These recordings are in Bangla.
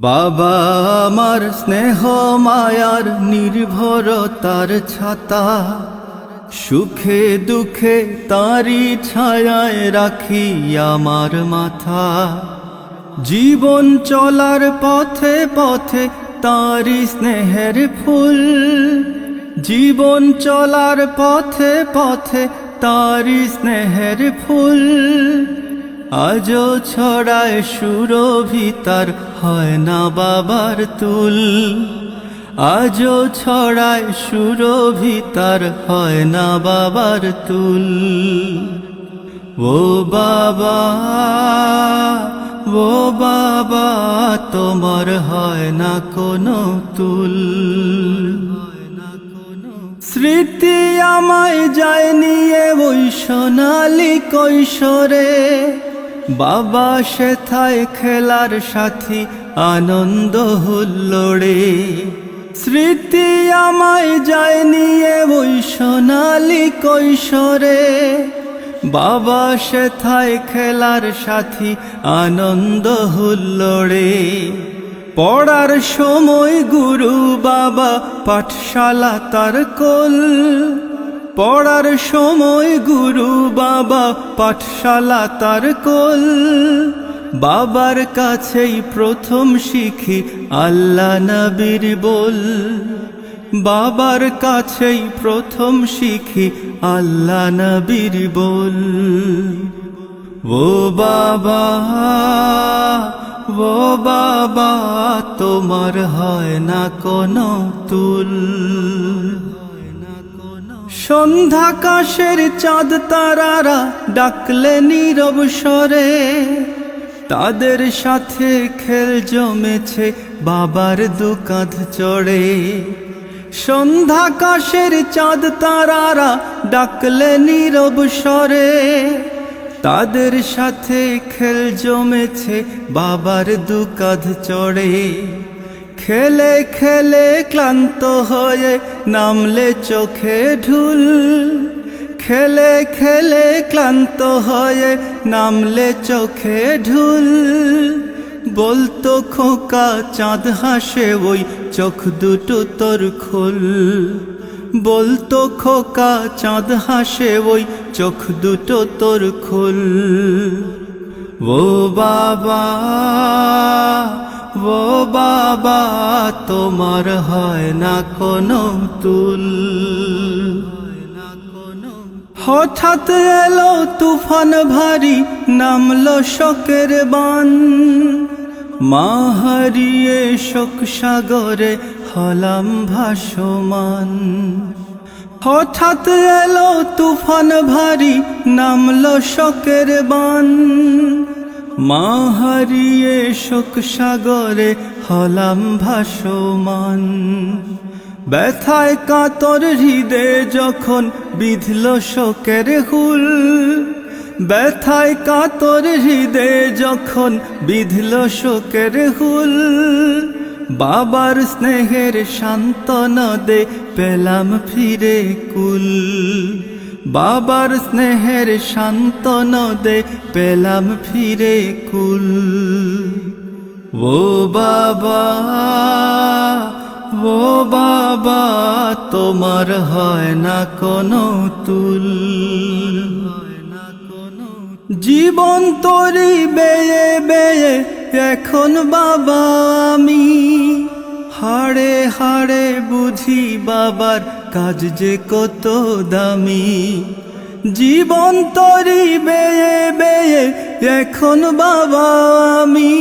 বাবা আমার স্নেহ মায়ার নির্ভরতার ছাতা, সুখে দুঃখে তারি ছায়ায় রাখি আমার মাথা। জীবন চলার পথে পথে তারি স্নেহের ফুল, জীবন চলার পথে পথে তারি স্নেহের ফুল। আজও ছড়ায় সুরভিতার হয় না বাবার তুল, আজও ছড়ায় সুরভিতার হয় না বাবার তুল। ও বাবা, ও বাবা, তোমার হয় না কোনো তুল। স্মৃতি আমায় যায় নিয়ে ওই সোনালি কৈশোরে, বাবা সেথায় খেলার সাথী আনন্দ হুল্লোড়ে। স্মৃতি আমায় যায় নিয়ে ওই সোনালি কৈশোরে, বাবা সেথায় খেলার সাথী আনন্দ হুল্লোড়ে। পড়ার সময় গুরু বাবা পাঠশালা তার কোল, পড়ার সময় গুরু বাবা পাঠশালা তার কোল। বাবার কাছেই প্রথম শিখি আল্লাহ নবীর বল, বাবার কাছেই প্রথম শিখি আল্লাহ নবীর বল। ও বাবা, ও বাবা, তোমার হয় না কোনো তুল। সন্ধ্যাকাশের চাঁদ তারারা ডাকলে নীরব স্বরে, তাদের সাথে খেল জমেছে বাবার দুকাঁধ চড়ে। সন্ধ্যাকাশের চাঁদ তারারা ডাকলে নীরব স্বরে, তাদের সাথে খেল জমেছে বাবার দুকাঁধ চড়ে। খেলে খেলে ক্লান্ত হয়ে নামলে চোখে ঢুল, খেলে খেলে ক্লান্ত হয়ে নামলে চোখে ঢুল। বলতো খোকা চাঁদ হাসে ওই চোখ দুটো তোর খুল, বলতো খোকা চাঁদ হাসে ওই চোখ দুটো তোর খুল। ও বাবা, ও বাবা, তোমার হয় না কোনো তুল। হঠাৎ এলো তুফান ভারী, নামলো শোকের বান, মা হারিয়ে শোক সাগরে হলাম ভাসমান। হঠাৎ এলো তুফান ভারী, নামলো শোকের বান, মা হারিয়ে শোক সাগরে হলাম ভাসমান। ব্যথায় কাতর হৃদয়ে যখন বিঁধল শোকের হুল, ব্যথায় কাতর হৃদয়ে যখন বিঁধল শোকের হুল। বাবার স্নেহের সান্ত্বনা দে পেলাম ফিরে কুল, বাবার স্নেহের সান্ত্বনা দে পেলাম ফিরে কুল। ও বাবা, ও বাবা, তোমার হয় না কোনো তুল। জীবন তরি বেয়ে বেয়ে এখন বাবা আমি, হাড়ে হাড়ে বুঝি বাবার কাজ যে কত দামি। জীবন তরি বেয়ে বেয়ে এখন বাবা আমি,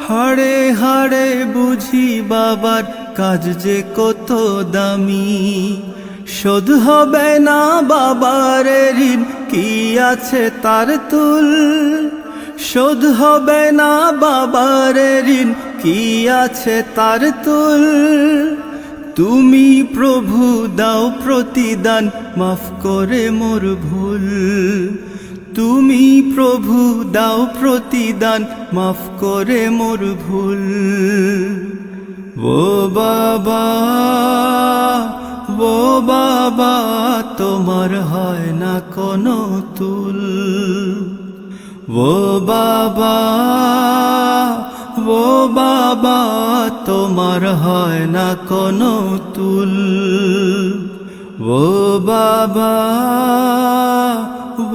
হাড়ে হাড়ে বুঝি বাবার কাজ যে কত দামি। শোধ হবে না বাবার ঋণ, কি আছে তার তুল। শোধ হবে না বাবার ঋণ, কি আছে তার তুল। তুমি প্রভু দাও প্রতিদান, মাফ করে মোর ভুল। তুমি প্রভু দাও প্রতিদান, মাফ করে মোর ভুল। ও বাবা, ও বাবা, তোমার হয় না কোনো তুল। ও বাবা, ও বাবা তোমার হয় না কোনো তুল, ও বাবা,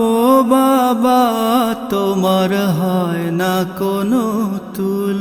ও বাবা তোমার হয় না কোনো তুল।